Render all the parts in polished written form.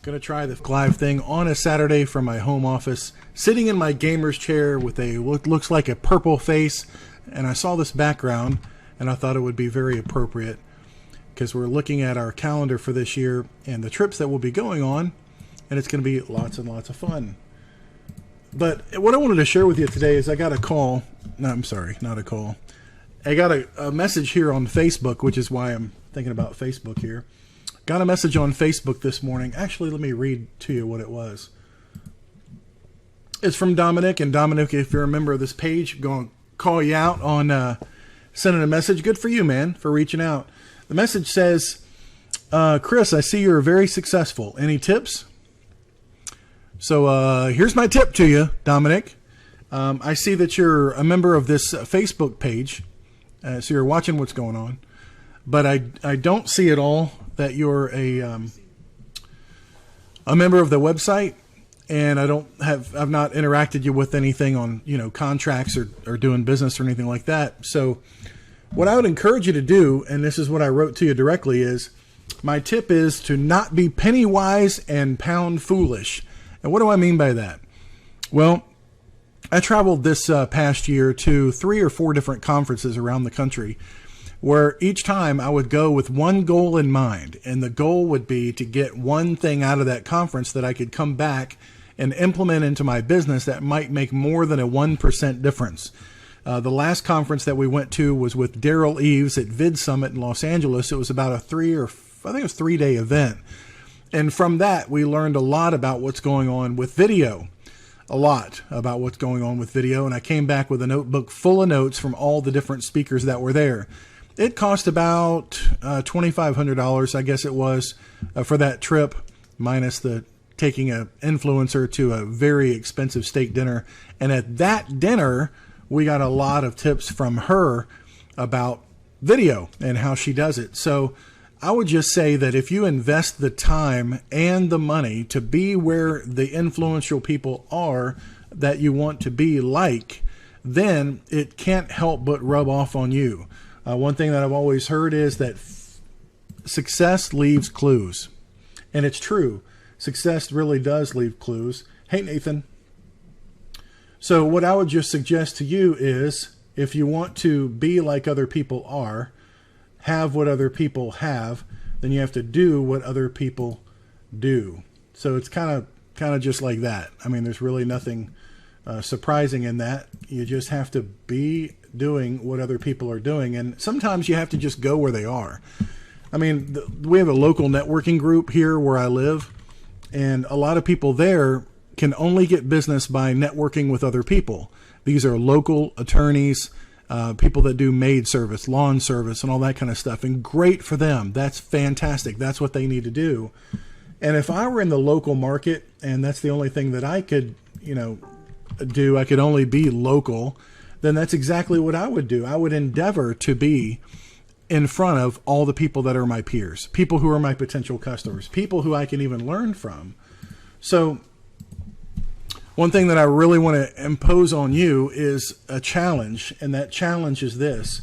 Going to try the live thing on a Saturday from my home office, sitting in my gamer's chair with a what looks like a purple face. And I saw this background and I thought it would be very appropriate because we're looking at our calendar for this year and the trips that we'll be going on. And it's going to be lots and lots of fun. But what I wanted to share with you today is I got a call. No, I'm sorry, not a call. I got a message here on Facebook, which is why I'm thinking about Facebook here. Got a message on Facebook this morning. Actually, let me read to you what it was. It's from Dominic. And Dominic, if you're a member of this page, going to call you out on sending a message. Good for you, man, for reaching out. The message says, Chris, I see you're very successful. Any tips? So here's my tip to you, Dominic. I see that you're a member of this Facebook page. So you're watching what's going on. But I don't see at all that you're a member of the website, and I've not interacted you with anything on, contracts or doing business or anything like that. So what I would encourage you to do, and this is what I wrote to you directly, is my tip is to not be penny wise and pound foolish. And what do I mean by that? Well, I traveled this past year to 3 or 4 different conferences around the country, where each time I would go with one goal in mind. And the goal would be to get one thing out of that conference that I could come back and implement into my business that might make more than a 1% difference. The last conference that we went to was with Daryl Eves at Vid Summit in Los Angeles. It was about a 3-day event. And from that, we learned a lot about what's going on with video. A lot about what's going on with video. And I came back with a notebook full of notes from all the different speakers that were there. It cost about $2,500, I guess it was, for that trip, minus the taking an influencer to a very expensive steak dinner. And at that dinner, we got a lot of tips from her about video and how she does it. So I would just say that if you invest the time and the money to be where the influential people are that you want to be like, then it can't help but rub off on you. One thing that I've always heard is that success leaves clues. And it's true. Success really does leave clues. Hey, Nathan. So what I would just suggest to you is if you want to be like other people are, have what other people have, then you have to do what other people do. So it's kind of just like that. I mean, there's really nothing surprising in that. You just have to be doing what other people are doing. And sometimes you have to just go where they are. I mean, we have a local networking group here where I live, and a lot of people there can only get business by networking with other people. These are local attorneys, people that do maid service, lawn service, and all that kind of stuff. And great for them. That's fantastic. That's what they need to do. And if I were in the local market and that's the only thing that I could, do, I could only be local, then that's exactly what I would do. I would endeavor to be in front of all the people that are my peers, people who are my potential customers, people who I can even learn from. So one thing that I really want to impose on you is a challenge, and that challenge is this.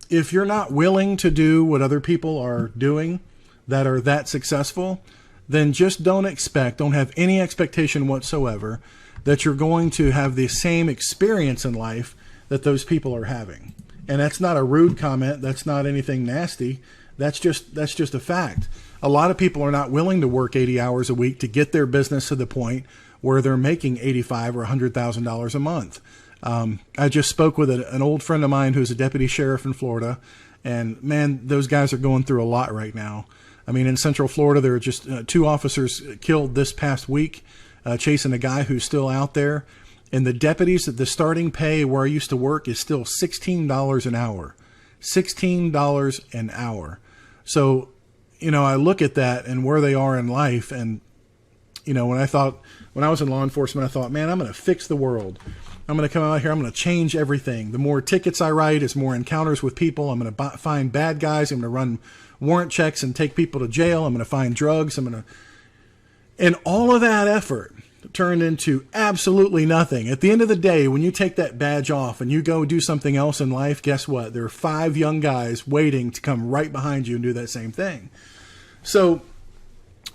If you're not willing to do what other people are doing that are that successful, then just don't have any expectation whatsoever that you're going to have the same experience in life that those people are having. And that's not a rude comment. That's not anything nasty. That's just a fact. A lot of people are not willing to work 80 hours a week to get their business to the point where they're making $85,000 or $100,000 a month. I just spoke with an old friend of mine who's a deputy sheriff in Florida, and man, those guys are going through a lot right now. I mean, in Central Florida, there are just 2 officers killed this past week, chasing a guy who's still out there. And the deputies, the starting pay where I used to work is still $16 an hour. $16 an hour. So, I look at that and where they are in life. And, when I was in law enforcement, I thought, man, I'm going to fix the world. I'm going to come out here. I'm going to change everything. The more tickets I write is more encounters with people. I'm going to find bad guys. I'm going to run warrant checks and take people to jail. I'm going to find drugs. And all of that effort turned into absolutely nothing. At the end of the day, when you take that badge off and you go do something else in life, guess what? There are 5 young guys waiting to come right behind you and do that same thing. So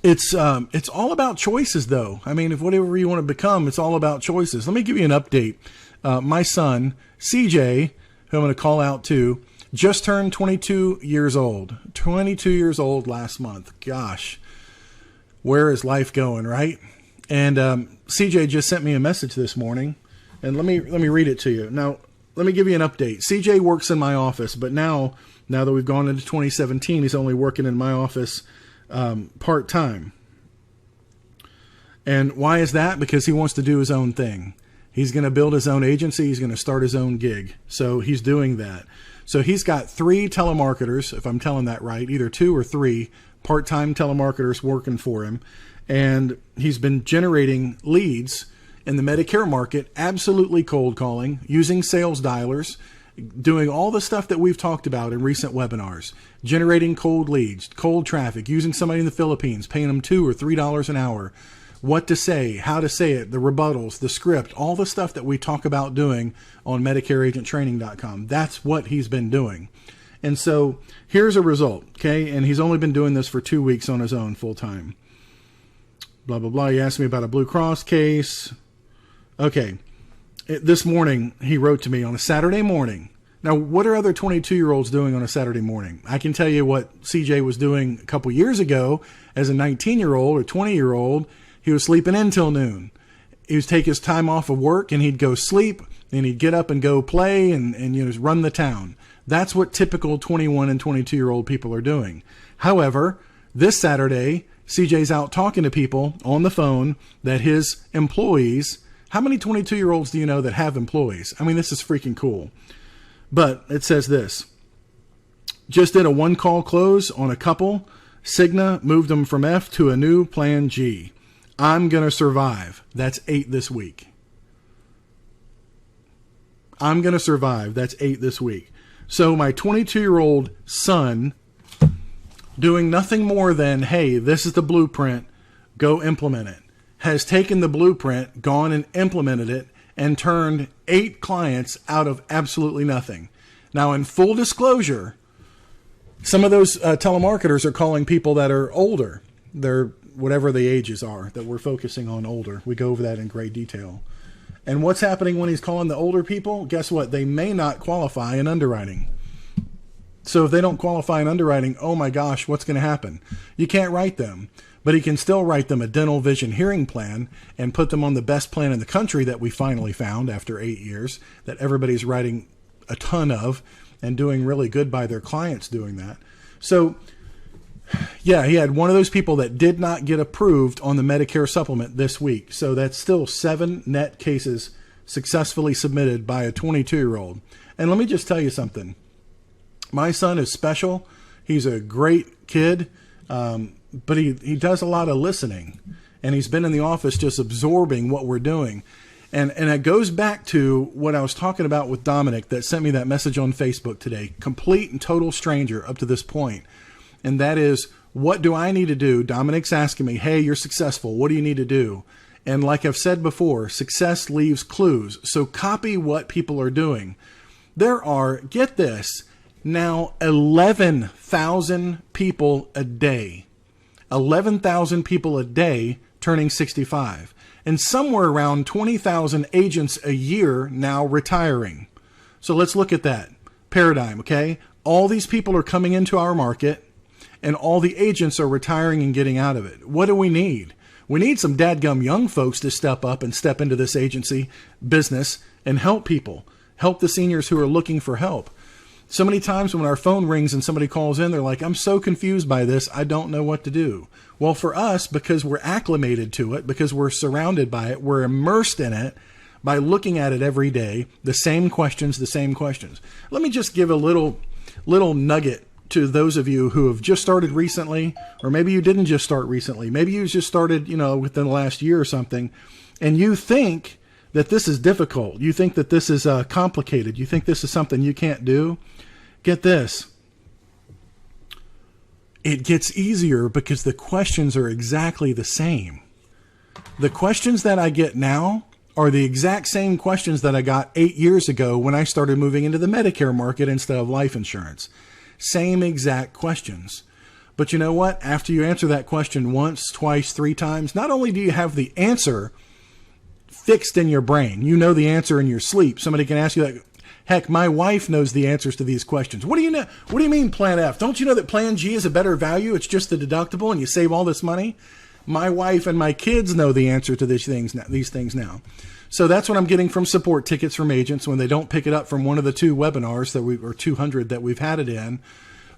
It's all about choices, though. I mean, if whatever you want to become, it's all about choices. Let me give you an update. My son, CJ, who I'm going to call out to, just turned 22 years old. 22 years old last month. Gosh, where is life going, right? And CJ just sent me a message this morning, and let me read it to you. Now, let me give you an update. CJ works in my office, but now that we've gone into 2017, he's only working in my office part-time. And why is that? Because he wants to do his own thing. He's going to build his own agency. He's going to start his own gig. So he's doing that. So he's got 3 telemarketers, if I'm telling that right, either 2 or 3 part-time telemarketers working for him. And he's been generating leads in the Medicare market, absolutely cold calling, using sales dialers, doing all the stuff that we've talked about in recent webinars, generating cold leads, cold traffic, using somebody in the Philippines, paying them $2 or $3 an hour, what to say, how to say it, the rebuttals, the script, all the stuff that we talk about doing on MedicareAgentTraining.com. That's what he's been doing. And so here's a result, okay? And he's only been doing this for 2 weeks on his own full time. Blah, blah, blah. He asked me about a Blue Cross case. Okay. This morning, he wrote to me on a Saturday morning. Now, what are other 22-year-olds doing on a Saturday morning? I can tell you what CJ was doing a couple years ago as a 19-year-old or 20-year-old. He was sleeping in till noon. He would take his time off of work, and he'd go sleep, and he'd get up and go play and run the town. That's what typical 21 and 22-year-old people are doing. However, this Saturday, CJ's out talking to people on the phone that his employees, how many 22-year-olds do you know that have employees? I mean, this is freaking cool. But it says this. Just did a 1-call close on a couple. Cigna moved them from F to a new plan G. I'm going to survive. That's 8 this week. I'm going to survive. That's 8 this week. So my 22-year-old son, doing nothing more than, hey, this is the blueprint, go implement it, has taken the blueprint, gone and implemented it, and turned 8 clients out of absolutely nothing. Now, in full disclosure, some of those telemarketers are calling people that are older. They're whatever the ages are that we're focusing on older. We go over that in great detail. And what's happening when he's calling the older people? Guess what? They may not qualify in underwriting. So if they don't qualify in underwriting, oh my gosh, what's going to happen? You can't write them. But he can still write them a dental, vision, hearing plan and put them on the best plan in the country that we finally found after 8 years, that everybody's writing a ton of and doing really good by their clients doing that. So yeah, he had one of those people that did not get approved on the Medicare supplement this week. So that's still 7 net cases successfully submitted by a 22-year-old. And let me just tell you something. My son is special. He's a great kid, but he does a lot of listening. And he's been in the office just absorbing what we're doing. And it goes back to what I was talking about with Dominic that sent me that message on Facebook today. Complete and total stranger up to this point. And that is, what do I need to do? Dominic's asking me, hey, you're successful. What do you need to do? And like I've said before, success leaves clues. So copy what people are doing. There are, get this, now 11,000 people a day. 11,000 people a day turning 65. And somewhere around 20,000 agents a year now retiring. So let's look at that paradigm, okay? All these people are coming into our market, and all the agents are retiring and getting out of it. What do we need? We need some dadgum young folks to step up and step into this agency business and help people. Help the seniors who are looking for help. So many times when our phone rings and somebody calls in, they're like, I'm so confused by this, I don't know what to do. Well, for us, because we're acclimated to it, because we're surrounded by it, we're immersed in it by looking at it every day, the same questions. Let me just give a little nugget to those of you who have just started recently, or maybe you didn't just start recently. Maybe you just started, within the last year or something, and you think that this is difficult. You think that this is complicated. You think this is something you can't do. Get this. It gets easier because the questions are exactly the same. The questions that I get now are the exact same questions that I got 8 years ago when I started moving into the Medicare market instead of life insurance. Same exact questions. But you know what? After you answer that question once, twice, 3 times, not only do you have the answer fixed in your brain, you know the answer in your sleep. Somebody can ask you that. Heck, my wife knows the answers to these questions. What do you know? What do you mean Plan F? Don't you know that Plan G is a better value? It's just the deductible and you save all this money. My wife and my kids know the answer to these things now. So that's what I'm getting from support tickets from agents when they don't pick it up from one of the 2 webinars or 200 that we've had it in.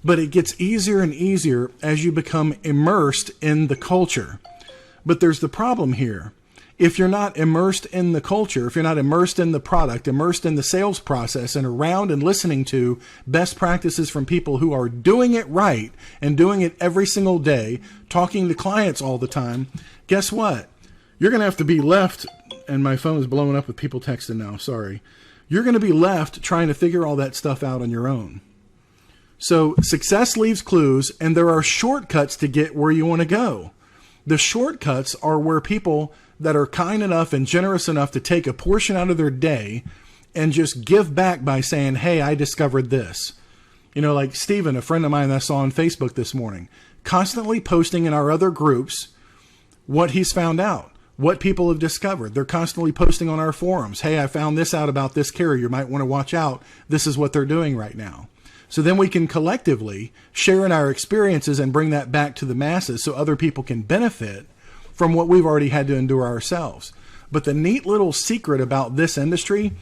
But it gets easier and easier as you become immersed in the culture. But there's the problem here. If you're not immersed in the culture, if you're not immersed in the product, immersed in the sales process and around and listening to best practices from people who are doing it right and doing it every single day, talking to clients all the time, guess what? You're going to have to be left, and my phone is blowing up with people texting now, sorry. You're going to be left trying to figure all that stuff out on your own. So success leaves clues, and there are shortcuts to get where you want to go. The shortcuts are where people that are kind enough and generous enough to take a portion out of their day and just give back by saying, hey, I discovered this. You know, like Steven, a friend of mine that I saw on Facebook this morning, constantly posting in our other groups what he's found out, what people have discovered. They're constantly posting on our forums. Hey, I found this out about this carrier. You might want to watch out. This is what they're doing right now. So then we can collectively share in our experiences and bring that back to the masses so other people can benefit from what we've already had to endure ourselves. But the neat little secret about this industry,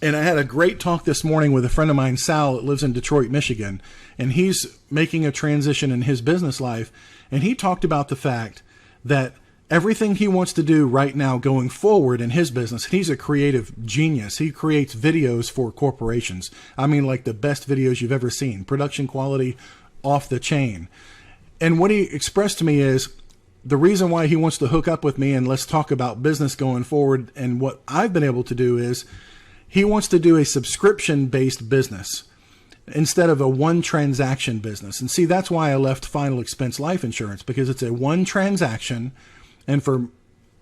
and I had a great talk this morning with a friend of mine, Sal, that lives in Detroit, Michigan, and he's making a transition in his business life. And he talked about the fact that everything he wants to do right now going forward in his business, he's a creative genius. He creates videos for corporations. I mean, like the best videos you've ever seen, production quality off the chain. And what he expressed to me is the reason why he wants to hook up with me and let's talk about business going forward. And what I've been able to do is he wants to do a subscription-based business instead of a one transaction business. And see, that's why I left Final Expense Life Insurance, because it's a one transaction. And for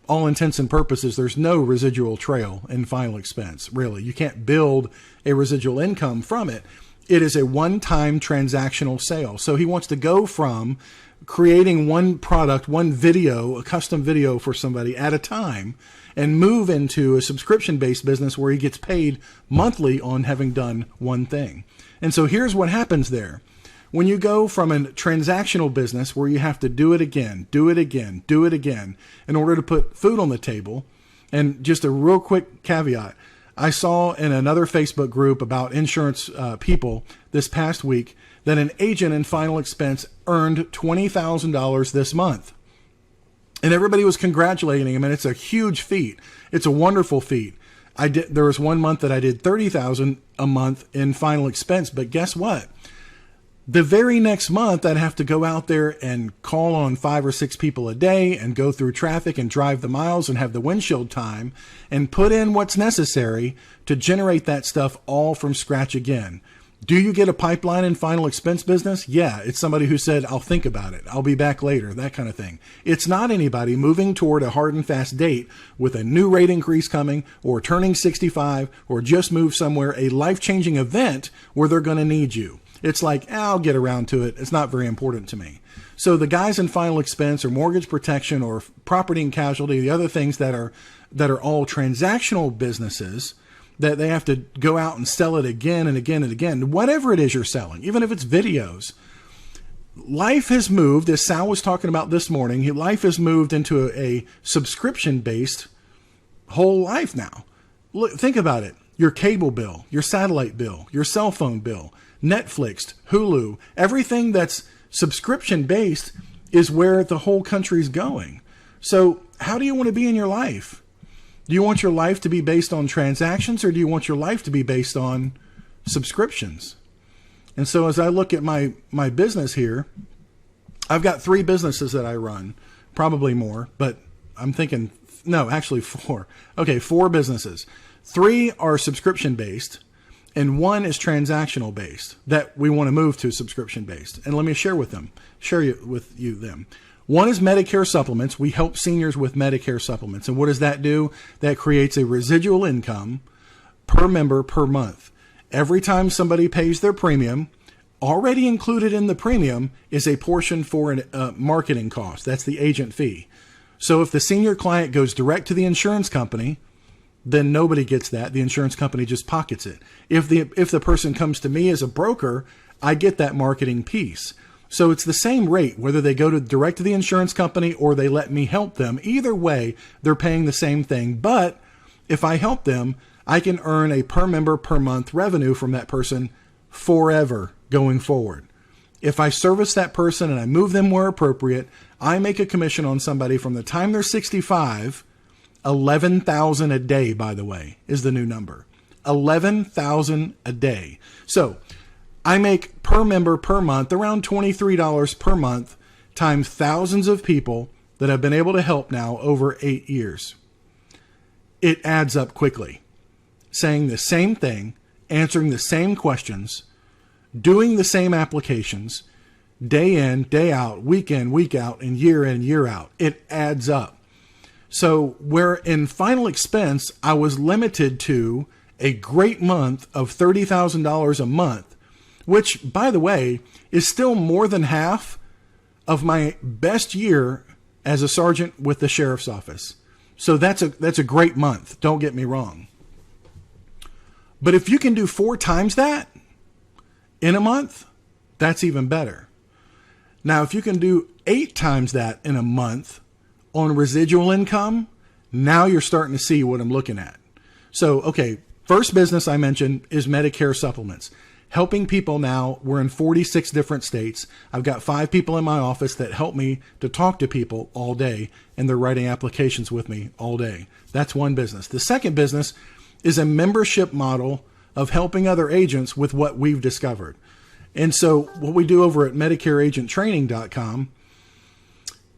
all intents and purposes, there's no residual trail in Final Expense, really. You can't build a residual income from it. It is a one-time transactional sale. So he wants to go from creating one product, one video, a custom video for somebody at a time, and move into a subscription-based business where he gets paid monthly on having done one thing. And so here's what happens there. When you go from a transactional business where you have to do it again, do it again, do it again in order to put food on the table, and just a real quick caveat, I saw in another Facebook group about insurance people this past week that an agent in Final Expense earned $20,000 this month. And everybody was congratulating him, and it's a huge feat. It's a wonderful feat. There was one month that I did $30,000 a month in Final Expense, but guess what? The very next month, I'd have to go out there and call on 5 or 6 people a day and go through traffic and drive the miles and have the windshield time and put in what's necessary to generate that stuff all from scratch again. Do you get a pipeline in Final Expense business? Yeah, it's somebody who said, I'll think about it. I'll be back later, that kind of thing. It's not anybody moving toward a hard and fast date with a new rate increase coming or turning 65 or just moved somewhere, a life-changing event where they're going to need you. It's like, I'll get around to it. It's not very important to me. So the guys in Final Expense or mortgage protection or property and casualty, the other things that are all transactional businesses, that they have to go out and sell it again and again and again, whatever it is you're selling, even if it's videos. Life has moved, as Sal was talking about this morning, life has moved into a subscription-based whole life now. Look, think about it. Your cable bill, your satellite bill, your cell phone bill, Netflix, Hulu, everything that's subscription-based is where the whole country's going. So how do you want to be in your life? Do you want your life to be based on transactions, or do you want your life to be based on subscriptions? And so as I look at my business here, I've got 3 businesses that I run, probably more, but I'm thinking, no, actually 4. Okay, 4 businesses. 3 are subscription-based, and 1 is transactional-based that we want to move to subscription-based. And let me share with you them. 1 is Medicare supplements. We help seniors with Medicare supplements. And what does that do? That creates a residual income per member per month. Every time somebody pays their premium, Already included in the premium is a portion for a marketing cost. That's the agent fee. So if the senior client goes direct to the insurance company, then nobody gets that. The insurance company just pockets it. If the person comes to me as a broker, I get that marketing piece. So it's the same rate, whether they go direct to the insurance company or they let me help them. Either way, they're paying the same thing. But if I help them, I can earn a per member per month revenue from that person forever going forward. If I service that person and I move them where appropriate, I make a commission on somebody from the time they're 65. 11,000 a day, by the way, is the new number. 11,000 a day. So I make per member per month around $23 per month times thousands of people that I've been able to help now over 8 years. It adds up quickly. Saying the same thing, answering the same questions, doing the same applications, day in, day out, week in, week out, and year out. It adds up. So where in final expense, I was limited to a great month of $30,000 a month, which, by the way, is still more than half of my best year as a sergeant with the sheriff's office. So that's a great month. Don't get me wrong. But if you can do 4 times that in a month, that's even better. Now, if you can do 8 times that in a month on residual income, now you're starting to see what I'm looking at. So, okay, first business I mentioned is Medicare supplements. Helping people now, we're in 46 different states. I've got 5 people in my office that help me to talk to people all day, and they're writing applications with me all day. That's one business. The second business is a membership model of helping other agents with what we've discovered. And so what we do over at MedicareAgentTraining.com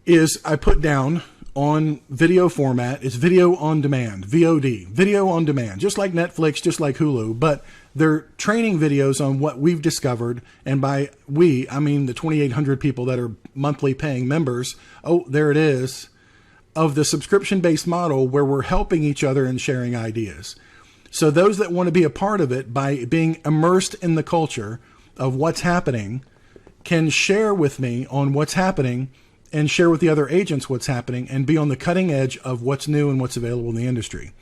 is I put down on video format, it's video on demand, VOD, video on demand, just like Netflix, just like Hulu, but they're training videos on what we've discovered. And by we, I mean the 2,800 people that are monthly paying members. Oh, there it is, of the subscription-based model where we're helping each other and sharing ideas. So those that want to be a part of it by being immersed in the culture of what's happening can share with me on what's happening and share with the other agents what's happening and be on the cutting edge of what's new and what's available in the industry.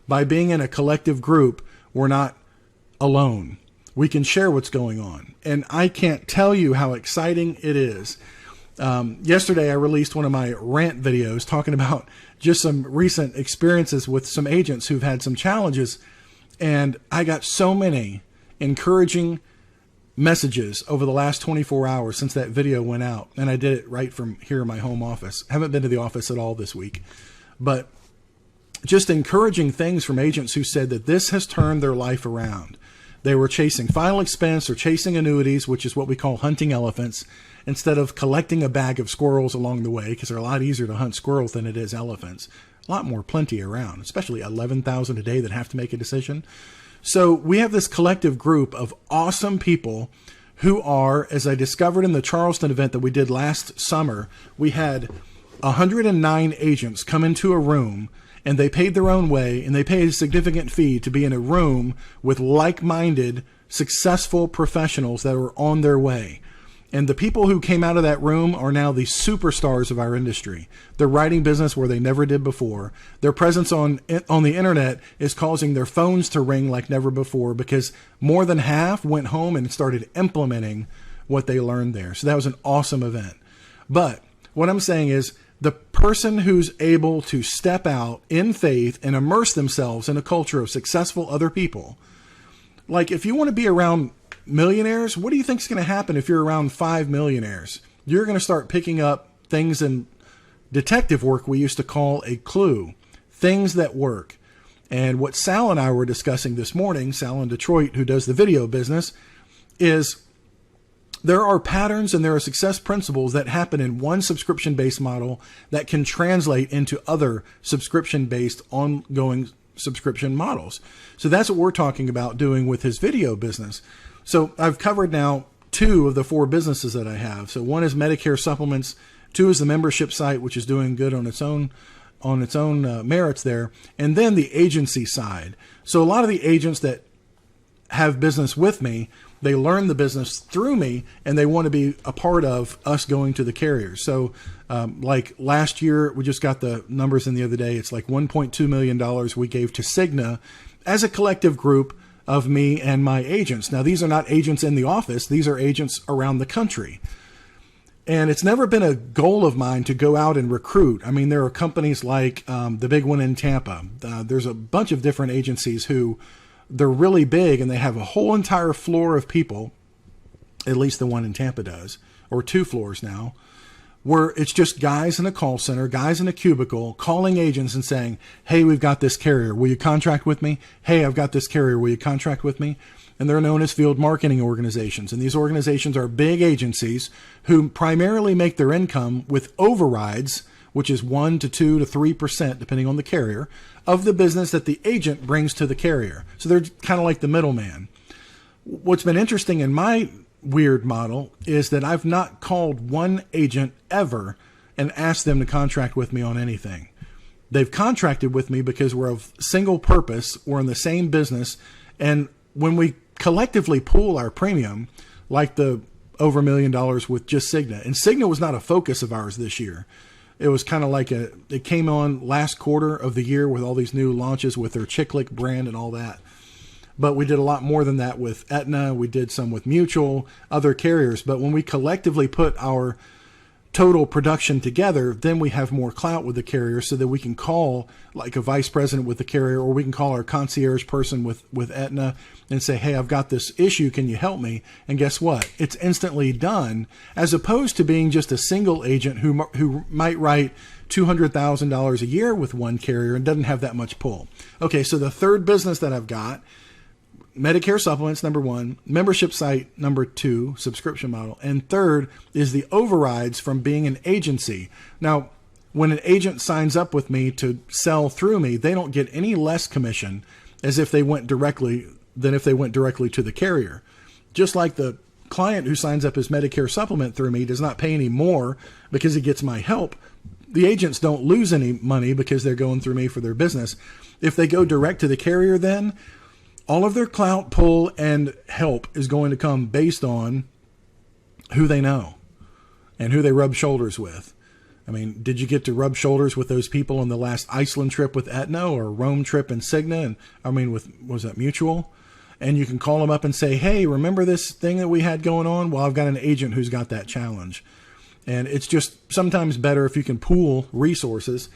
By being in a collective group, we're not alone. We can share what's going on. And I can't tell you how exciting it is. Yesterday, I released one of my rant videos talking about just some recent experiences with some agents who've had some challenges. And I got so many encouraging messages over the last 24 hours since that video went out. And I did it right from here in my home office. Haven't been to the office at all this week, but just encouraging things from agents who said that this has turned their life around. They were chasing final expense or chasing annuities, which is what we call hunting elephants, instead of collecting a bag of squirrels along the way, because they're a lot easier to hunt squirrels than it is elephants. A lot more plenty around, especially 11,000 a day that have to make a decision. So we have this collective group of awesome people who are, as I discovered in the Charleston event that we did last summer, we had 109 agents come into a room, and they paid their own way, and they paid a significant fee to be in a room with like-minded, successful professionals that were on their way. And the people who came out of that room are now the superstars of our industry. They're writing business where they never did before. Their presence on the internet is causing their phones to ring like never before, because more than half went home and started implementing what they learned there. So that was an awesome event. But what I'm saying is, the person who's able to step out in faith and immerse themselves in a culture of successful other people, like if you want to be around millionaires, what do you think is going to happen if you're around 5 millionaires? You're going to start picking up things in detective work we used to call a clue, things that work. And what Sal and I were discussing this morning, Sal in Detroit, who does the video business, is there are patterns and there are success principles that happen in one subscription-based model that can translate into other subscription-based ongoing subscription models. So that's what we're talking about doing with his video business. So I've covered now 2 of the 4 businesses that I have. So one is Medicare supplements. 2 is the membership site, which is doing good on its own merits there. And then the agency side. So a lot of the agents that have business with me, They learn the business through me, and they want to be a part of us going to the carrier. So like last year, we just got the numbers in the other day. It's like $1.2 million we gave to Cigna as a collective group of me and my agents. Now, these are not agents in the office. These are agents around the country. And it's never been a goal of mine to go out and recruit. I mean, there are companies like the big one in Tampa. There's a bunch of different agencies who they're really big and they have a whole entire floor of people, at least the one in Tampa does, or 2 floors now, where it's just guys in a call center, guys in a cubicle calling agents and saying, hey, we've got this carrier. Will you contract with me? Hey, I've got this carrier. Will you contract with me? And they're known as field marketing organizations. And these organizations are big agencies who primarily make their income with overrides, which is 1 to 2 to 3%, depending on the carrier, of the business that the agent brings to the carrier. So they're kind of like the middleman. What's been interesting in my weird model is that I've not called one agent ever and asked them to contract with me on anything. They've contracted with me because we're of single purpose, we're in the same business, and when we collectively pool our premium, like the over $1 million with just Cigna, and Cigna was not a focus of ours this year. It was kind of like it came on last quarter of the year with all these new launches with their Chick-Lick brand and all that. But we did a lot more than that with Aetna. We did some with Mutual, other carriers. But when we collectively put our total production together, then we have more clout with the carrier so that we can call like a vice president with the carrier, or we can call our concierge person with Aetna and say, hey, I've got this issue. Can you help me? And guess what? It's instantly done, as opposed to being just a single agent who might write $200,000 a year with one carrier and doesn't have that much pull. Okay, so the third business that I've got, Medicare supplements, number 1, membership site, number 2, subscription model. And third is the overrides from being an agency. Now, when an agent signs up with me to sell through me, they don't get any less commission as if they went directly than if they went directly to the carrier. Just like the client who signs up his Medicare supplement through me does not pay any more because he gets my help. The agents don't lose any money because they're going through me for their business. If they go direct to the carrier, then all of their clout, pull, and help is going to come based on who they know and who they rub shoulders with. I mean, did you get to rub shoulders with those people on the last Iceland trip with Aetna, or Rome trip in Cigna? And I mean, was that Mutual? And you can call them up and say, hey, remember this thing that we had going on? Well, I've got an agent who's got that challenge. And it's just sometimes better if you can pool resources.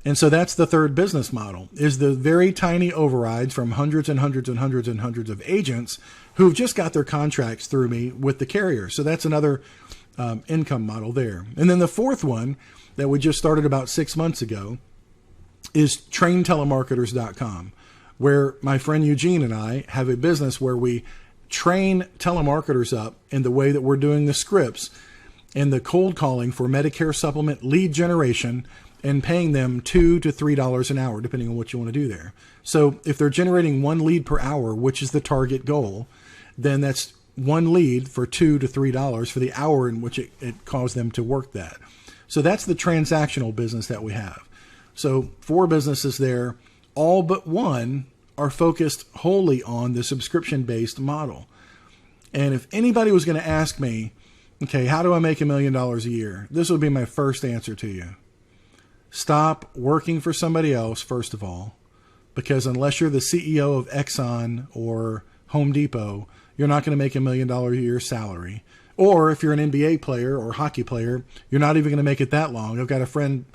And so that's the third business model, is the very tiny overrides from hundreds and hundreds and hundreds and hundreds of agents who've just got their contracts through me with the carrier. So that's another income model there. And then the fourth one that we just started about 6 months ago is traintelemarketers.com, where my friend Eugene and I have a business where we train telemarketers up in the way that we're doing the scripts and the cold calling for Medicare supplement lead generation, and paying them $2 to $3 an hour, depending on what you want to do there. So if they're generating 1 lead per hour, which is the target goal, then that's 1 lead for $2 to $3 for the hour in which it caused them to work that. So that's the transactional business that we have. So 4 businesses there, all but one are focused wholly on the subscription-based model. And if anybody was going to ask me, okay, how do I make $1 million a year? This would be my first answer to you. Stop working for somebody else, first of all, because unless you're the CEO of Exxon or Home Depot, you're not going to make $1 million a year salary. Or if you're an NBA player or hockey player, you're not even going to make it that long. I've got a friend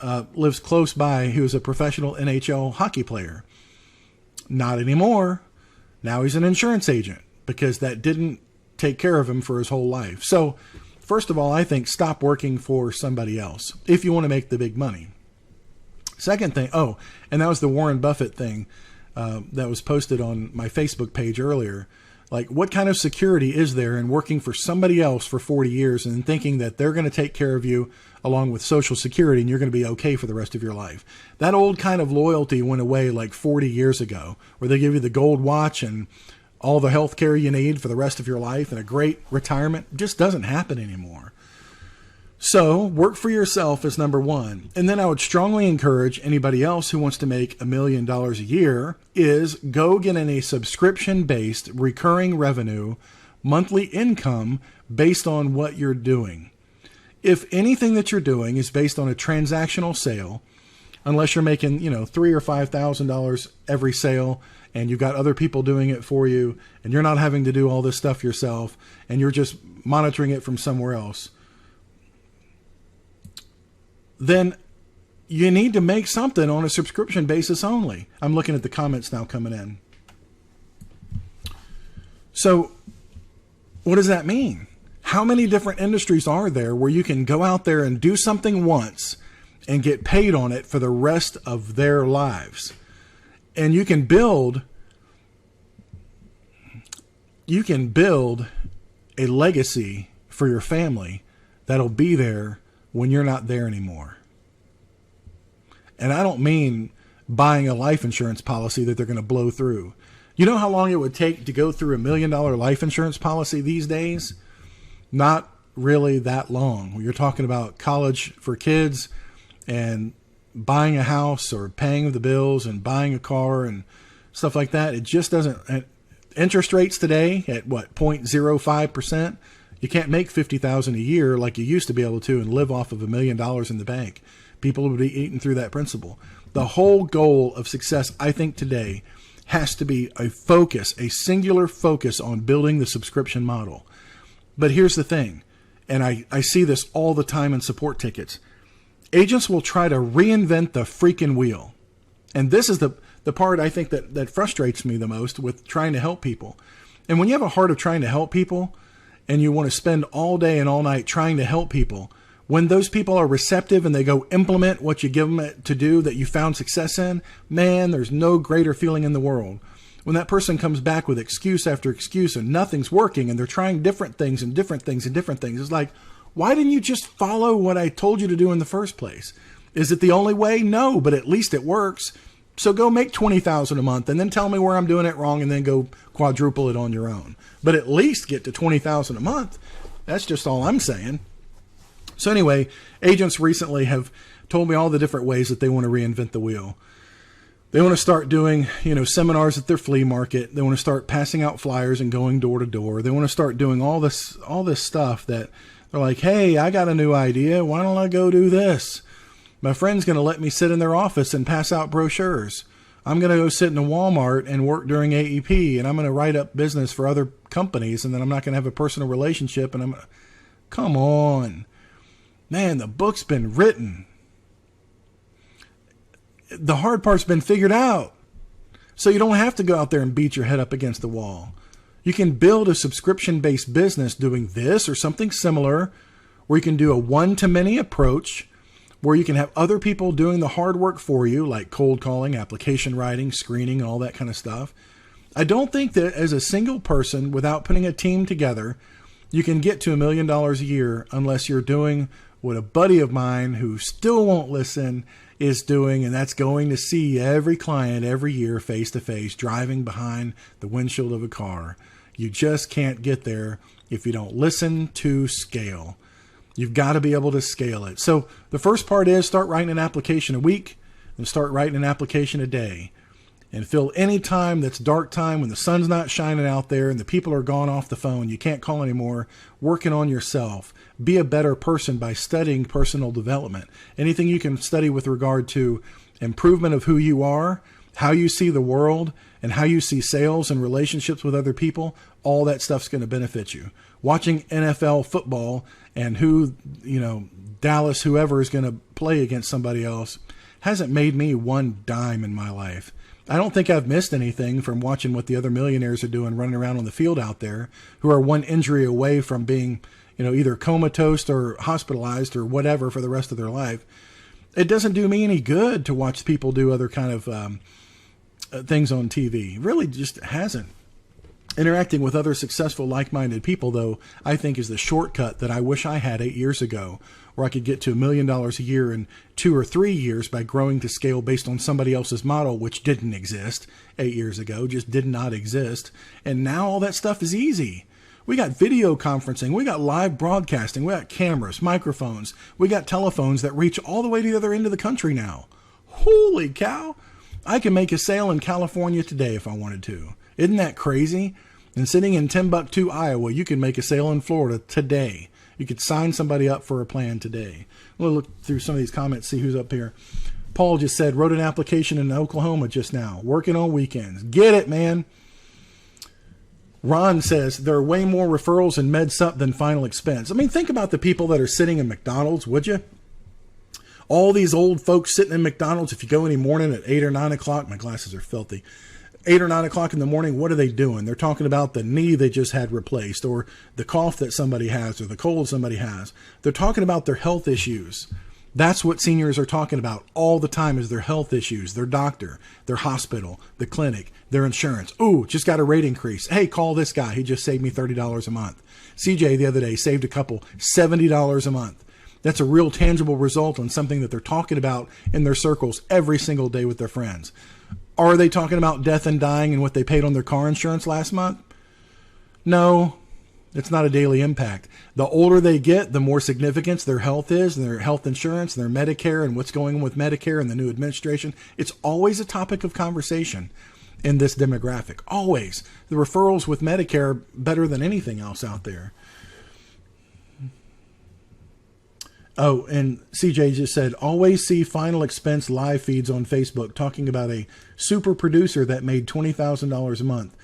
lives close by who's a professional NHL hockey player. Not anymore. Now he's an insurance agent because that didn't take care of him for his whole life. So first of all, I think stop working for somebody else if you want to make the big money. Second thing, and that was the Warren Buffett thing that was posted on my Facebook page earlier. Like, what kind of security is there in working for somebody else for 40 years and thinking that they're going to take care of you along with Social Security and you're going to be okay for the rest of your life? That old kind of loyalty went away like 40 years ago, where they give you the gold watch and all the health care you need for the rest of your life and a great retirement. It just doesn't happen anymore. So work for yourself is number 1. And then I would strongly encourage anybody else who wants to make $1 million a year is go get in a subscription-based recurring revenue monthly income based on what you're doing. If anything that you're doing is based on a transactional sale, unless you're making, $3,000 or $5,000 every sale, and you've got other people doing it for you, and you're not having to do all this stuff yourself, and you're just monitoring it from somewhere else, then you need to make something on a subscription basis only. I'm looking at the comments now coming in. So what does that mean? How many different industries are there where you can go out there and do something once and get paid on it for the rest of their lives? And you can build a legacy for your family that'll be there when you're not there anymore. And I don't mean buying a life insurance policy that they're going to blow through. You know how long it would take to go through $1 million life insurance policy these days? Not really that long. When you're talking about college for kids and buying a house or paying the bills and buying a car and stuff like that, it just doesn't. Interest rates today at 0.05%. You can't make $50,000 a year like you used to be able to and live off of $1 million in the bank. People would be eating through that principle. The whole goal of success, I think, today has to be a singular focus on building the subscription model. But here's the thing, and I see this all the time in support tickets. Agents will try to reinvent the freaking wheel. And this is the part I think that frustrates me the most with trying to help people. And when you have a heart of trying to help people and you want to spend all day and all night trying to help people, when those people are receptive and they go implement what you give them to do that you found success in, man, there's no greater feeling in the world. When that person comes back with excuse after excuse and nothing's working and they're trying different things and different things and different things, it's like, why didn't you just follow what I told you to do in the first place? Is it the only way? No, but at least it works. So go make $20,000 a month and then tell me where I'm doing it wrong and then go quadruple it on your own. But at least get to $20,000 a month. That's just all I'm saying. So anyway, agents recently have told me all the different ways that they want to reinvent the wheel. They want to start doing, seminars at their flea market. They want to start passing out flyers and going door to door. They want to start doing all this stuff that they're like, hey, I got a new idea. Why don't I go do this? My friend's going to let me sit in their office and pass out brochures. I'm going to go sit in a Walmart and work during AEP, and I'm going to write up business for other companies, and then I'm not going to have a personal relationship. And come on. Man, the book's been written. The hard part's been figured out. So you don't have to go out there and beat your head up against the wall. You can build a subscription-based business doing this or something similar, where you can do a one-to-many approach, where you can have other people doing the hard work for you, like cold calling, application writing, screening, all that kind of stuff. I don't think that as a single person, without putting a team together, you can get to $1 million a year unless you're doing what a buddy of mine who still won't listen is doing, and that's going to see every client every year face to face, driving behind the windshield of a car. You just can't get there if you don't listen to scale. You've got to be able to scale it. So the first part is start writing an application a week and start writing an application a day. And fill any time that's dark time when the sun's not shining out there and the people are gone off the phone. You can't call anymore. Working on yourself. Be a better person by studying personal development. Anything you can study with regard to improvement of who you are, how you see the world, and how you see sales and relationships with other people, all that stuff's going to benefit you. Watching NFL football and who, Dallas, whoever is going to play against somebody else hasn't made me one dime in my life. I don't think I've missed anything from watching what the other millionaires are doing running around on the field out there, who are one injury away from being, either comatose or hospitalized or whatever for the rest of their life. It doesn't do me any good to watch people do other kind of things on TV. It really just hasn't. Interacting with other successful, like-minded people, though, I think is the shortcut that I wish I had 8 years ago, where I could get to $1 million a year in 2 or 3 years by growing to scale based on somebody else's model, which didn't exist 8 years ago, just did not exist. And now all that stuff is easy. We got video conferencing, we got live broadcasting, we got cameras, microphones, we got telephones that reach all the way to the other end of the country now. Holy cow! I can make a sale in California today if I wanted to. Isn't that crazy? And sitting in Timbuktu, Iowa, you can make a sale in Florida today. You could sign somebody up for a plan today. We'll look through some of these comments, see who's up here. Paul just said, wrote an application in Oklahoma just now, working on weekends. Get it, man. Ron says, there are way more referrals in MedSup than final expense. I mean, think about the people that are sitting in McDonald's, would you? All these old folks sitting in McDonald's, if you go any morning at 8 or 9 o'clock, my glasses are filthy. 8 or 9 o'clock in the morning, what are they doing? They're talking about the knee they just had replaced, or the cough that somebody has, or the cold somebody has. They're talking about their health issues. That's what seniors are talking about all the time, is their health issues, their doctor, their hospital, the clinic, their insurance. Ooh, just got a rate increase. Hey, call this guy. He just saved me $30 a month. CJ the other day saved a couple $70 a month. That's a real tangible result on something that they're talking about in their circles every single day with their friends. Are they talking about death and dying and what they paid on their car insurance last month? No, it's not a daily impact. The older they get, the more significance their health is, and their health insurance, and their Medicare, and what's going on with Medicare and the new administration. It's always a topic of conversation in this demographic. Always. The referrals with Medicare are better than anything else out there. Oh, and CJ just said, always see final expense live feeds on Facebook talking about a super producer that made $20,000 a month.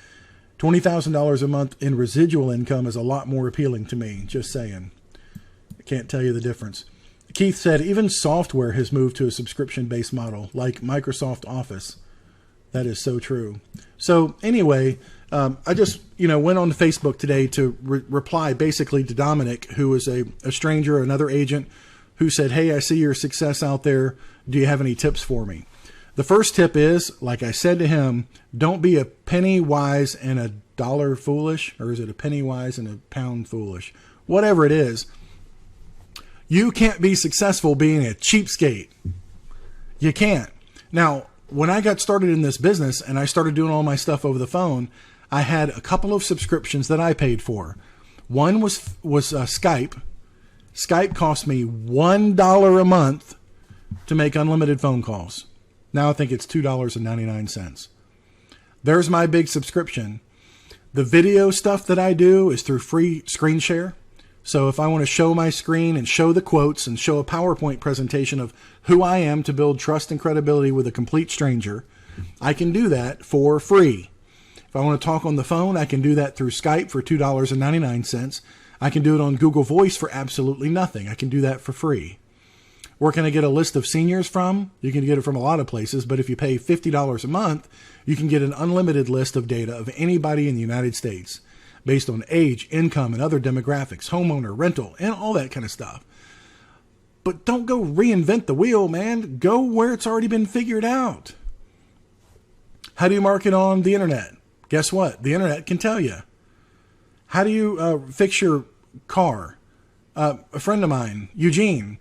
$20,000 a month in residual income is a lot more appealing to me. Just saying. I can't tell you the difference. Keith said, even software has moved to a subscription-based model, like Microsoft Office. That is so true. So anyway, I just went on to Facebook today to reply basically to Dominic, who is a stranger, another agent, who said, hey, I see your success out there. Do you have any tips for me? The first tip is, like I said to him, don't be a penny wise and a dollar foolish, or is it a penny wise and a pound foolish? Whatever it is, you can't be successful being a cheapskate. You can't. Now, when I got started in this business and I started doing all my stuff over the phone, I had a couple of subscriptions that I paid for. One was Skype. Skype cost me $1 a month to make unlimited phone calls. Now I think it's $2.99. There's my big subscription. The video stuff that I do is through free screen share. So if I want to show my screen and show the quotes and show a PowerPoint presentation of who I am to build trust and credibility with a complete stranger, I can do that for free. If I want to talk on the phone, I can do that through Skype for $2.99. I can do it on Google Voice for absolutely nothing. I can do that for free. Where can I get a list of seniors from? You can get it from a lot of places, but if you pay $50 a month, you can get an unlimited list of data of anybody in the United States based on age, income, and other demographics, homeowner, rental, and all that kind of stuff. But don't go reinvent the wheel, man. Go where it's already been figured out. How do you market on the internet? Guess what? The internet can tell you. How do you fix your car? A friend of mine, Eugene,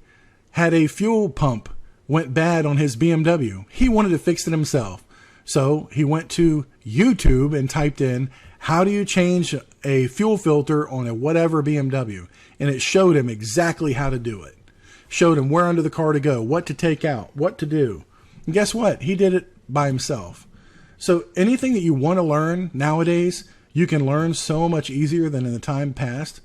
had a fuel pump went bad on his BMW. He wanted to fix it himself. So he went to YouTube and typed in, how do you change a fuel filter on a whatever BMW? And it showed him exactly how to do it. Showed him where under the car to go, what to take out, what to do. And guess what? He did it by himself. So anything that you want to learn nowadays, you can learn so much easier than in the time past.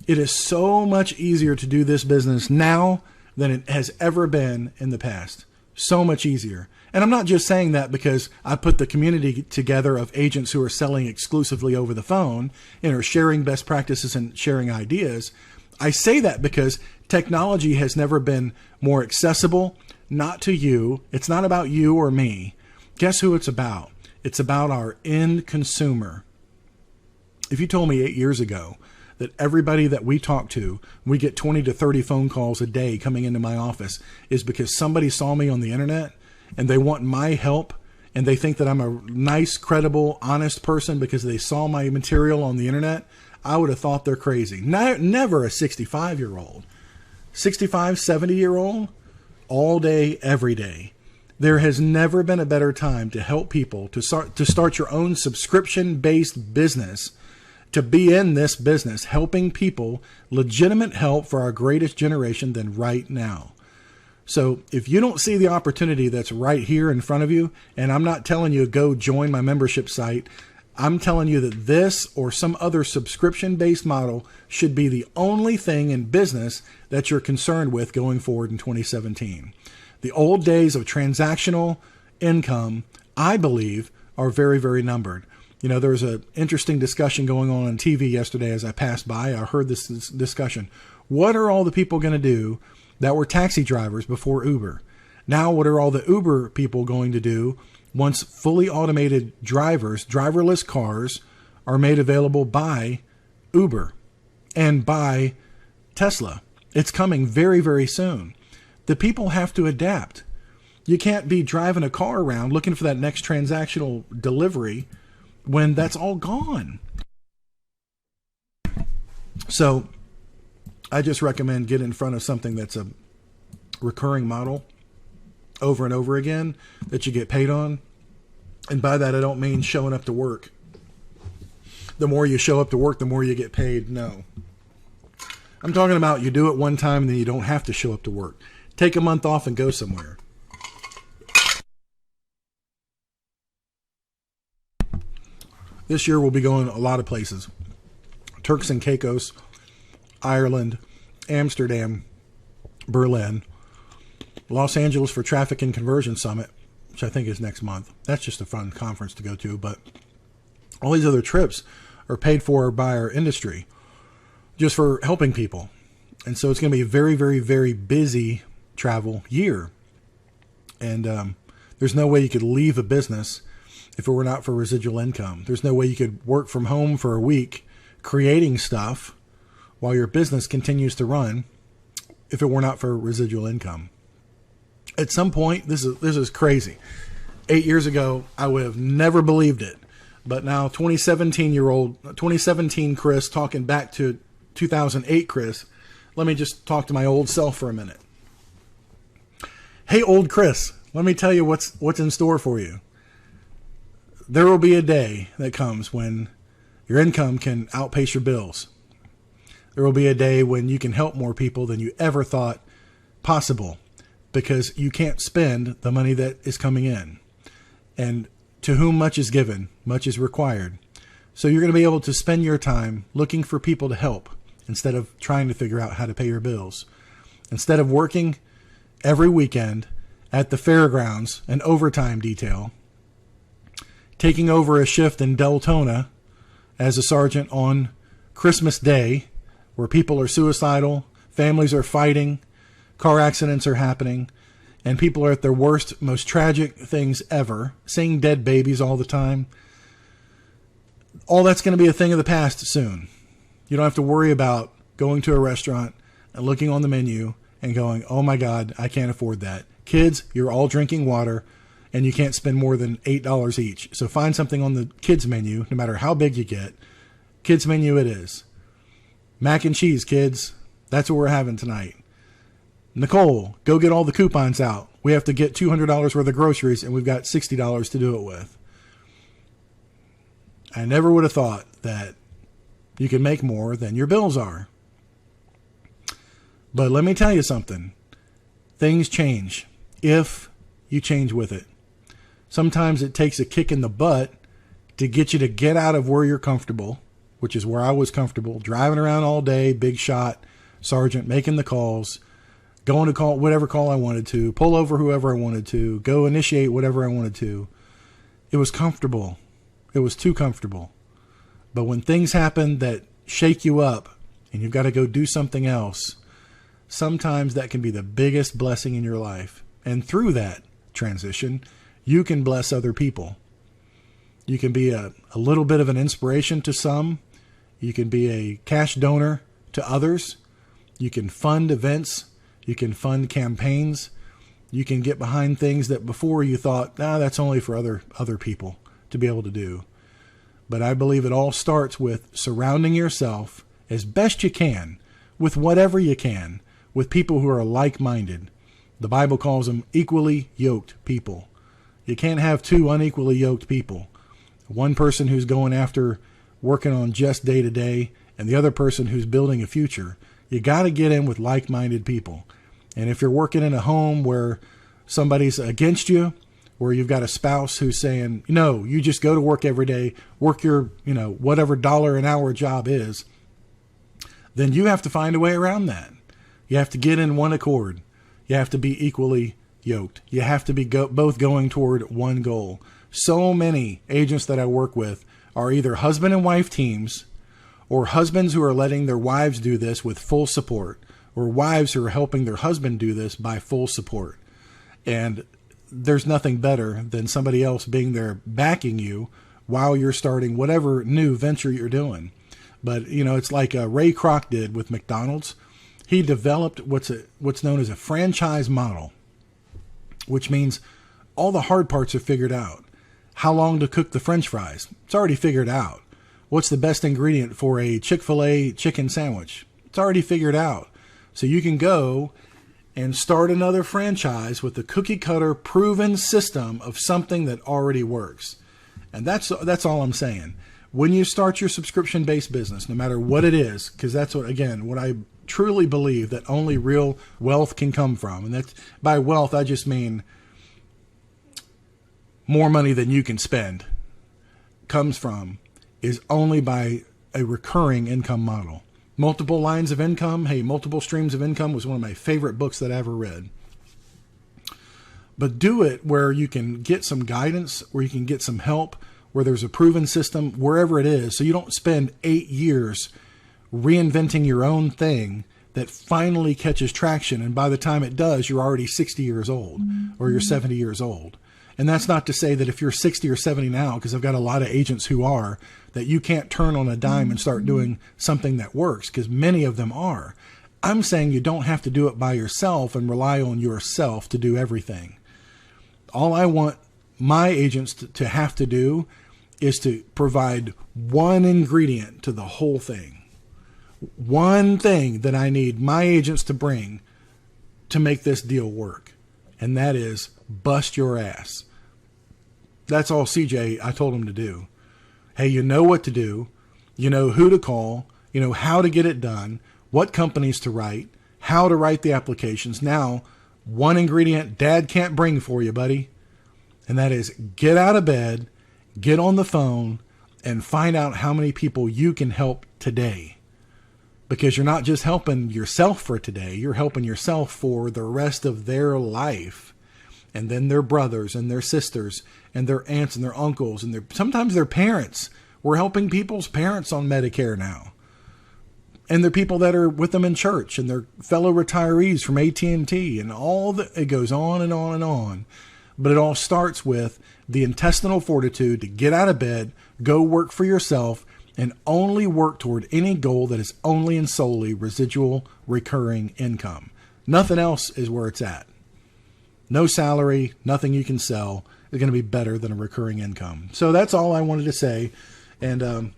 It is so much easier to do this business now than it has ever been in the past. So much easier. And I'm not just saying that because I put the community together of agents who are selling exclusively over the phone and are sharing best practices and sharing ideas. I say that because technology has never been more accessible, not to you. It's not about you or me. Guess who it's about? It's about our end consumer. If you told me 8 years ago that everybody that we talk to, we get 20 to 30 phone calls a day coming into my office, is because somebody saw me on the internet and they want my help and they think that I'm a nice, credible, honest person because they saw my material on the internet, I would have thought they're crazy. Never a 65-year-old. 65, 70-year-old, all day, every day. There has never been a better time to help people to start your own subscription-based business, to be in this business, helping people, legitimate help for our greatest generation than right now. So if you don't see the opportunity that's right here in front of you, and I'm not telling you go join my membership site, I'm telling you that this or some other subscription-based model should be the only thing in business that you're concerned with going forward in 2017. The old days of transactional income, I believe, are very, very numbered. You know, there was an interesting discussion going on TV yesterday as I passed by. I heard this discussion. What are all the people going to do that were taxi drivers before Uber? Now, what are all the Uber people going to do once fully automated drivers, driverless cars, are made available by Uber and by Tesla? It's coming very, very soon. The people have to adapt. You can't be driving a car around looking for that next transactional delivery when that's all gone. So I just recommend get in front of something that's a recurring model over and over again that you get paid on. And by that, I don't mean showing up to work. The more you show up to work, the more you get paid. No. I'm talking about you do it one time and then you don't have to show up to work. Take a month off and go somewhere. This year we'll be going a lot of places. Turks and Caicos, Ireland, Amsterdam, Berlin, Los Angeles for Traffic and Conversion Summit, which I think is next month. That's just a fun conference to go to, but all these other trips are paid for by our industry just for helping people. And so it's going to be a very, very, very busy travel year. And there's no way you could leave a business if it were not for residual income. There's no way you could work from home for a week creating stuff while your business continues to run if it were not for residual income. At some point, this is crazy. 8 years ago, I would have never believed it. But now 2017 Chris talking back to 2008 Chris, let me just talk to my old self for a minute. Hey, old Chris, let me tell you what's in store for you. There will be a day that comes when your income can outpace your bills. There will be a day when you can help more people than you ever thought possible because you can't spend the money that is coming in. And to whom much is given, much is required. So you're going to be able to spend your time looking for people to help instead of trying to figure out how to pay your bills. Instead of working every weekend at the fairgrounds, an overtime detail, taking over a shift in Deltona as a sergeant on Christmas Day, where people are suicidal, families are fighting, car accidents are happening, and people are at their worst, most tragic things ever, seeing dead babies all the time. All that's going to be a thing of the past soon. You don't have to worry about going to a restaurant and looking on the menu and going, oh my God, I can't afford that. Kids, you're all drinking water and you can't spend more than $8 each. So find something on the kids menu, no matter how big you get. Kids menu it is. Mac and cheese, kids. That's what we're having tonight. Nicole, go get all the coupons out. We have to get $200 worth of groceries and we've got $60 to do it with. I never would have thought that you can make more than your bills are. But let me tell you something. Things change if you change with it. Sometimes it takes a kick in the butt to get you to get out of where you're comfortable, which is where I was comfortable, driving around all day, big shot, sergeant, making the calls, going to call whatever call I wanted to, pull over whoever I wanted to, go initiate whatever I wanted to. It was comfortable. It was too comfortable. But when things happen that shake you up and you've got to go do something else, sometimes that can be the biggest blessing in your life. And through that transition, you can bless other people. You can be a little bit of an inspiration to some. You can be a cash donor to others. You can fund events. You can fund campaigns. You can get behind things that before you thought, that's only for other people to be able to do. But I believe it all starts with surrounding yourself as best you can with whatever you can with people who are like-minded. The Bible calls them equally yoked people. You can't have two unequally yoked people. One person who's going after working on just day to day and the other person who's building a future. You got to get in with like-minded people. And if you're working in a home where somebody's against you, where you've got a spouse who's saying, no, you just go to work every day, work your, whatever dollar an hour job is, then you have to find a way around that. You have to get in one accord. You have to be equally yoked. You have to be both going toward one goal. So many agents that I work with are either husband and wife teams, or husbands who are letting their wives do this with full support, or wives who are helping their husband do this by full support. And there's nothing better than somebody else being there backing you while you're starting whatever new venture you're doing. But, it's like Ray Kroc did with McDonald's. He developed what's known as a franchise model, which means all the hard parts are figured out. How long to cook the French fries? It's already figured out. What's the best ingredient for a Chick-fil-A chicken sandwich? It's already figured out. So you can go and start another franchise with the cookie cutter proven system of something that already works. And that's all I'm saying. When you start your subscription-based business, no matter what it is, because that's what I truly believe that only real wealth can come from. And that's, by wealth, I just mean more money than you can spend comes from, is only by a recurring income model. Multiple lines of income, multiple streams of income was one of my favorite books that I ever read. But do it where you can get some guidance, where you can get some help, where there's a proven system, wherever it is, so you don't spend 8 years reinventing your own thing that finally catches traction. And by the time it does, you're already 60 years old or you're 70 years old. And that's not to say that if you're 60 or 70 now, because I've got a lot of agents who are, that you can't turn on a dime and start doing something that works, because many of them are. I'm saying you don't have to do it by yourself and rely on yourself to do everything. All I want my agents to have to do is to provide one ingredient to the whole thing. One thing that I need my agents to bring to make this deal work. And that is bust your ass. That's all I told him to do. Hey, you know what to do. You know who to call. You know how to get it done. What companies to write. How to write the applications. Now, one ingredient Dad can't bring for you, buddy. And that is get out of bed, get on the phone, and find out how many people you can help today. Because you're not just helping yourself for today, you're helping yourself for the rest of their life. And then their brothers and their sisters and their aunts and their uncles and sometimes their parents. We're helping people's parents on Medicare now. And they're people that are with them in church and their fellow retirees from AT&T and it goes on and on and on. But it all starts with the intestinal fortitude to get out of bed, go work for yourself, and only work toward any goal that is only and solely residual recurring income. Nothing else is where it's at. No salary, nothing you can sell is going to be better than a recurring income. So that's all I wanted to say. And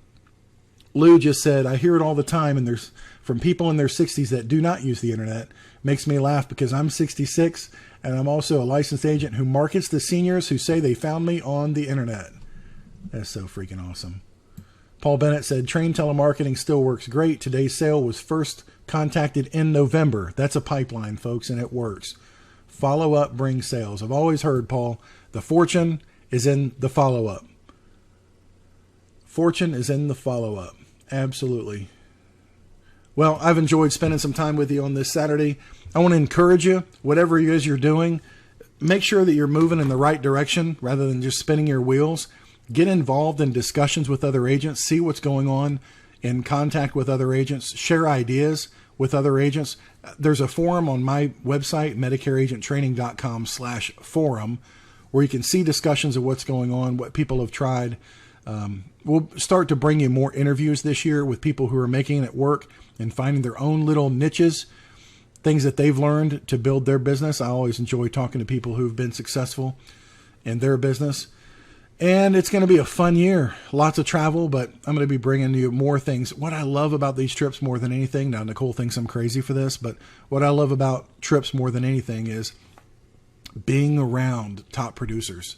Lou just said, I hear it all the time, and there's from people in their 60s that do not use the internet. Makes me laugh because I'm 66, and I'm also a licensed agent who markets to seniors who say they found me on the internet. That's so freaking awesome. Paul Bennett said, train telemarketing still works great. Today's sale was first contacted in November. That's a pipeline, folks, and it works. Follow up brings sales. I've always heard, Paul, the fortune is in the follow up. Fortune is in the follow up. Absolutely. Well, I've enjoyed spending some time with you on this Saturday. I want to encourage you, whatever it is you're doing, make sure that you're moving in the right direction rather than just spinning your wheels. Get involved in discussions with other agents. See what's going on in contact with other agents. Share ideas with other agents. There's a forum on my website, MedicareAgentTraining.com/forum, where you can see discussions of what's going on, what people have tried. We'll start to bring you more interviews this year with people who are making it work and finding their own little niches, things that they've learned to build their business. I always enjoy talking to people who've been successful in their business. And it's going to be a fun year. Lots of travel, but I'm going to be bringing you more things. What I love about these trips more than anything, now Nicole thinks I'm crazy for this, but what I love about trips more than anything is being around top producers.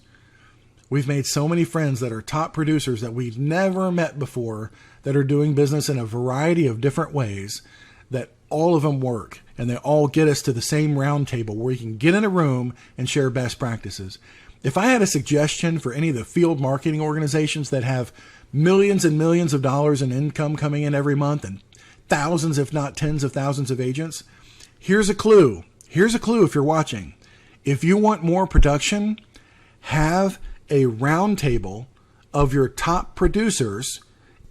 We've made so many friends that are top producers that we've never met before that are doing business in a variety of different ways, that all of them work, and they all get us to the same round table where you can get in a room and share best practices. If I had a suggestion for any of the field marketing organizations that have millions and millions of dollars in income coming in every month and thousands, if not tens of thousands of agents, here's a clue. Here's a clue if you're watching. If you want more production, have a round table of your top producers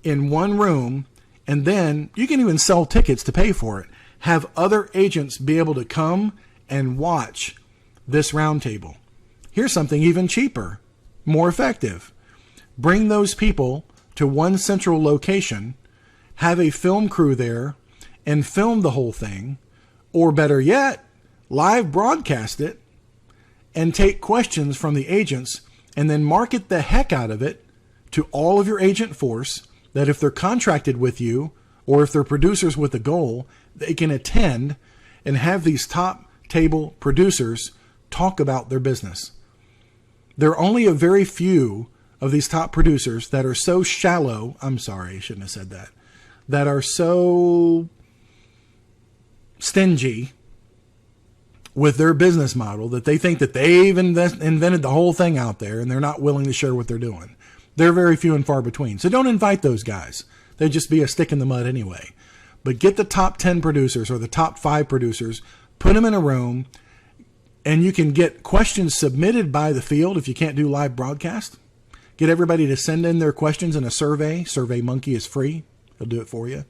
in one room, and then you can even sell tickets to pay for it. Have other agents be able to come and watch this round table. Here's something even cheaper, more effective. Bring those people to one central location, have a film crew there, and film the whole thing, or better yet, live broadcast it, and take questions from the agents, and then market the heck out of it to all of your agent force, that if they're contracted with you, or if they're producers with a goal, they can attend and have these top table producers talk about their business. There are only a very few of these top producers that are so shallow. I'm sorry, I shouldn't have said that. That are so stingy with their business model that they think that they've invented the whole thing out there, and they're not willing to share what they're doing. They're very few and far between. So don't invite those guys. They'd just be a stick in the mud anyway. But get the top 10 producers or the top 5 producers, put them in a room, and you can get questions submitted by the field if you can't do live broadcast. Get everybody to send in their questions in a survey. SurveyMonkey is free. He'll do it for you.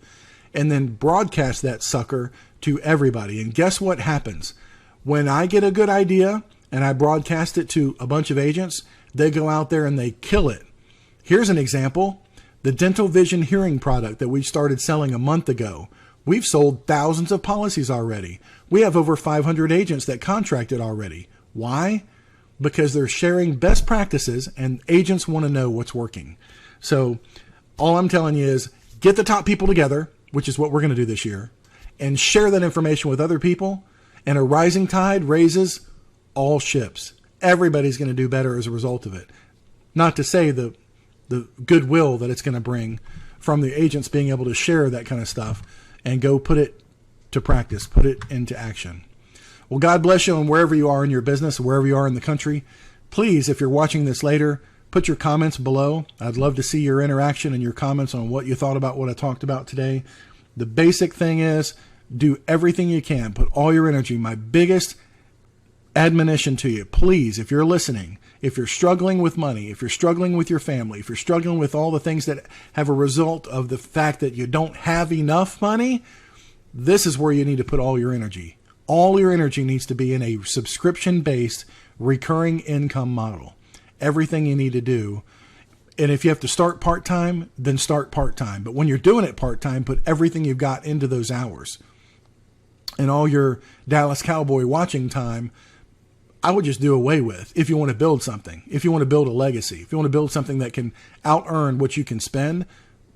And then broadcast that sucker to everybody. And guess what happens? When I get a good idea and I broadcast it to a bunch of agents, they go out there and they kill it. Here's an example. The dental vision hearing product that we started selling a month ago. We've sold thousands of policies already. We have over 500 agents that contracted already. Why? Because they're sharing best practices and agents want to know what's working. So all I'm telling you is get the top people together, which is what we're going to do this year, and share that information with other people. And a rising tide raises all ships. Everybody's going to do better as a result of it. Not to say the goodwill that it's going to bring from the agents being able to share that kind of stuff and go put it to practice, put it into action. Well, God bless you, and wherever you are in your business, wherever you are in the country, please, if you're watching this later, put your comments below. I'd love to see your interaction and your comments on what you thought about what I talked about today. The basic thing is do everything you can. Put all your energy. My biggest admonition to you, please, if you're listening, if you're struggling with money, if you're struggling with your family, if you're struggling with all the things that have a result of the fact that you don't have enough money, this is where you need to put all your energy. All your energy needs to be in a subscription-based recurring income model. Everything you need to do. And if you have to start part-time, then start part-time. But when you're doing it part-time, put everything you've got into those hours. And all your Dallas Cowboy watching time, I would just do away with if you want to build something. If you want to build a legacy, if you want to build something that can out-earn what you can spend,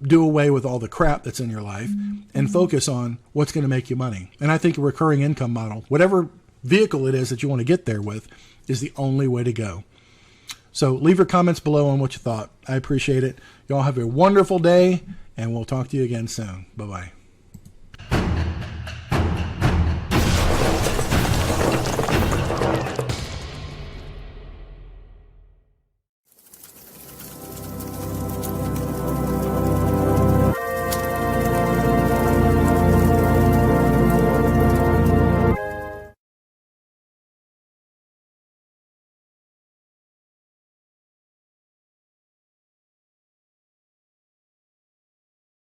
do away with all the crap that's in your life and focus on what's going to make you money. And I think a recurring income model, whatever vehicle it is that you want to get there with, is the only way to go. So leave your comments below on what you thought. I appreciate it. Y'all have a wonderful day, and we'll talk to you again soon. Bye-bye.